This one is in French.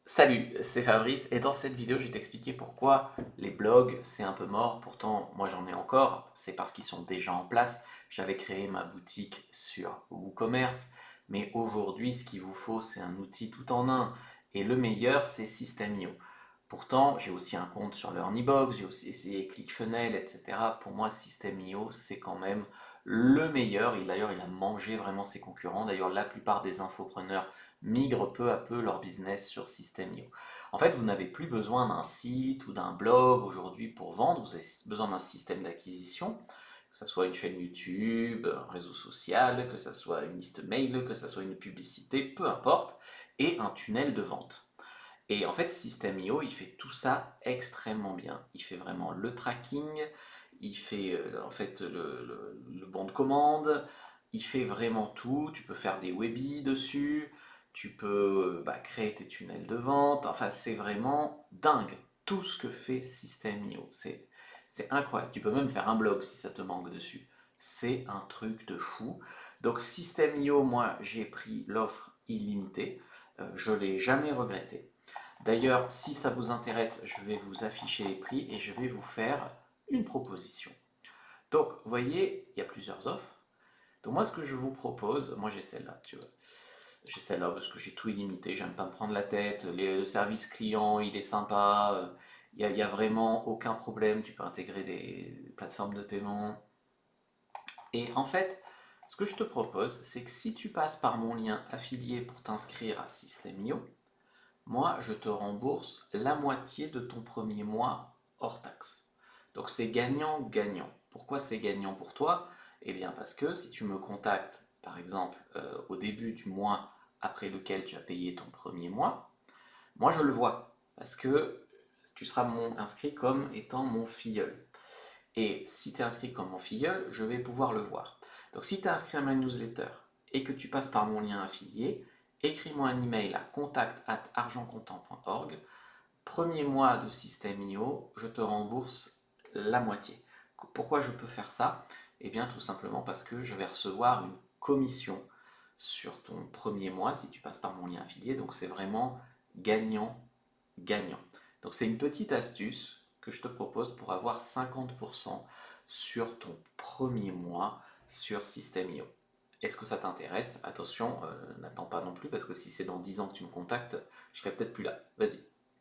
Salut, c'est Fabrice et dans cette vidéo je vais t'expliquer pourquoi les blogs c'est un peu mort, pourtant moi j'en ai encore, c'est parce qu'ils sont déjà en place. J'avais créé ma boutique sur WooCommerce, mais aujourd'hui ce qu'il vous faut c'est un outil tout en un et le meilleur c'est System.io. Pourtant j'ai aussi un compte sur Learnybox, j'ai aussi essayé ClickFunnels, etc. Pour moi System.io c'est quand même le meilleur, et d'ailleurs il a mangé vraiment ses concurrents. D'ailleurs la plupart des infopreneurs migrent peu à peu leur business sur System.io. En fait, vous n'avez plus besoin d'un site ou d'un blog aujourd'hui pour vendre, vous avez besoin d'un système d'acquisition, que ce soit une chaîne YouTube, un réseau social, que ce soit une liste mail, que ce soit une publicité, peu importe, et un tunnel de vente. Et en fait, System.io, il fait tout ça extrêmement bien. Il fait vraiment le tracking, il fait en fait le bon de commande, il fait vraiment tout. Tu peux faire des webis dessus, tu peux créer tes tunnels de vente. Enfin, c'est vraiment dingue tout ce que fait System.io. C'est incroyable. Tu peux même faire un blog si ça te manque dessus. C'est un truc de fou. Donc System.io, moi, j'ai pris l'offre illimitée. Je ne l'ai jamais regretté. D'ailleurs, si ça vous intéresse, je vais vous afficher les prix et je vais vous faire une proposition. Donc, vous voyez, il y a plusieurs offres. Donc moi, ce que je vous propose, moi j'ai celle-là, tu vois. J'ai celle-là parce que j'ai tout illimité, j'aime pas me prendre la tête. Le service client, il est sympa. Il y a vraiment aucun problème. Tu peux intégrer des plateformes de paiement. Et en fait, ce que je te propose, c'est que si tu passes par mon lien affilié pour t'inscrire à System.io, moi, je te rembourse la moitié de ton premier mois hors taxe. Donc c'est gagnant-gagnant. Pourquoi c'est gagnant pour toi? Eh bien parce que si tu me contactes, par exemple, au début du mois après lequel tu as payé ton premier mois, moi je le vois. Parce que tu seras inscrit comme étant mon filleul. Et si tu es inscrit comme mon filleul, je vais pouvoir le voir. Donc si tu es inscrit à ma newsletter et que tu passes par mon lien affilié, écris-moi un email à contact@argentcontant.org. Premier mois de System.io, je te rembourse la moitié. Pourquoi je peux faire ça? Eh bien tout simplement parce que je vais recevoir une commission sur ton premier mois si tu passes par mon lien affilié. Donc c'est vraiment gagnant-gagnant. Donc c'est une petite astuce que je te propose pour avoir 50% sur ton premier mois sur System.io. Est-ce que ça t'intéresse? Attention, n'attends pas non plus parce que si c'est dans 10 ans que tu me contactes, je serai peut-être plus là. Vas-y.